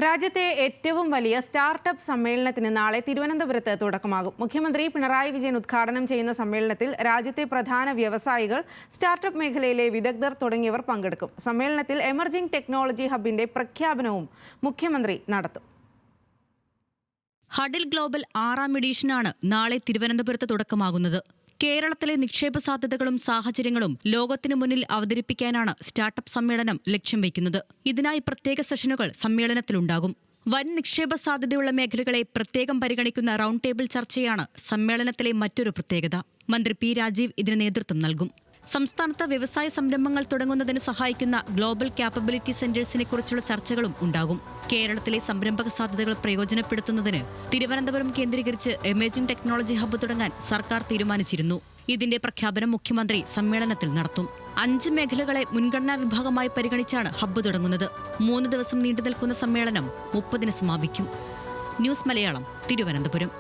രാജ്യത്തെ ഏറ്റവും വലിയ സ്റ്റാർട്ടപ്പ് സമ്മേളനത്തിന് നാളെ തിരുവനന്തപുരത്ത് തുടക്കമാകും. മുഖ്യമന്ത്രി പിണറായി വിജയൻ ഉദ്ഘാടനം ചെയ്യുന്ന സമ്മേളനത്തിൽ രാജ്യത്തെ പ്രധാന വ്യവസായികൾ, സ്റ്റാർട്ടപ്പ് മേഖലയിലെ വിദഗ്ധർ തുടങ്ങിയവർ പങ്കെടുക്കും. സമ്മേളനത്തിൽ എമർജിംഗ് ടെക്നോളജി ഹബിന്റെ പ്രഖ്യാപനവും മുഖ്യമന്ത്രി നടത്തും. ഹഡിൽ ഗ്ലോബൽ 6ാം എഡിഷനാണ് നാളെ തിരുവനന്തപുരത്ത് തുടക്കമാകുന്നത്. കേരളത്തിലെ നിക്ഷേപ സാധ്യതകളും സാഹചര്യങ്ങളും ലോകത്തിനു മുന്നിൽ അവതരിപ്പിക്കാനാണ് സ്റ്റാർട്ടപ്പ് സമ്മേളനം ലക്ഷ്യം വയ്ക്കുന്നത്. ഇതിനായി പ്രത്യേക സെഷനുകൾ സമ്മേളനത്തിലുണ്ടാകും. വൻ നിക്ഷേപ സാധ്യതയുള്ള മേഖലകളെ പ്രത്യേകം പരിഗണിക്കുന്ന റൗണ്ട് ടേബിൾ ചർച്ചയാണ് സമ്മേളനത്തിലെ മറ്റൊരു പ്രത്യേകത. മന്ത്രി പി രാജീവ് ഇതിന് നേതൃത്വം നൽകും. സംസ്ഥാനത്ത് വ്യവസായ സംരംഭങ്ങൾ തുടങ്ങുന്നതിന് സഹായിക്കുന്ന ഗ്ലോബൽ ക്യാപ്പബിലിറ്റി സെന്റേഴ്സിനെ കുറിച്ചുള്ള ചർച്ചകളും ഉണ്ടാകും. കേരളത്തിലെ സംരംഭക സാധ്യതകൾ പ്രയോജനപ്പെടുത്തുന്നതിന് തിരുവനന്തപുരം കേന്ദ്രീകരിച്ച് എമർജിംഗ് ടെക്നോളജി ഹബ്ബ് തുടങ്ങാൻ സർക്കാർ തീരുമാനിച്ചിരുന്നു. ഇതിന്റെ പ്രഖ്യാപനം മുഖ്യമന്ത്രി സമ്മേളനത്തിൽ നടത്തും. 5 മേഖലകളെ മുൻഗണനാ വിഭാഗമായി പരിഗണിച്ചാണ് ഹബ്ബ് തുടങ്ങുന്നത്. 3 ദിവസം നീണ്ടുനിൽക്കുന്ന സമ്മേളനം 30-ന് സമാപിക്കും. ന്യൂസ് മലയാളം, തിരുവനന്തപുരം.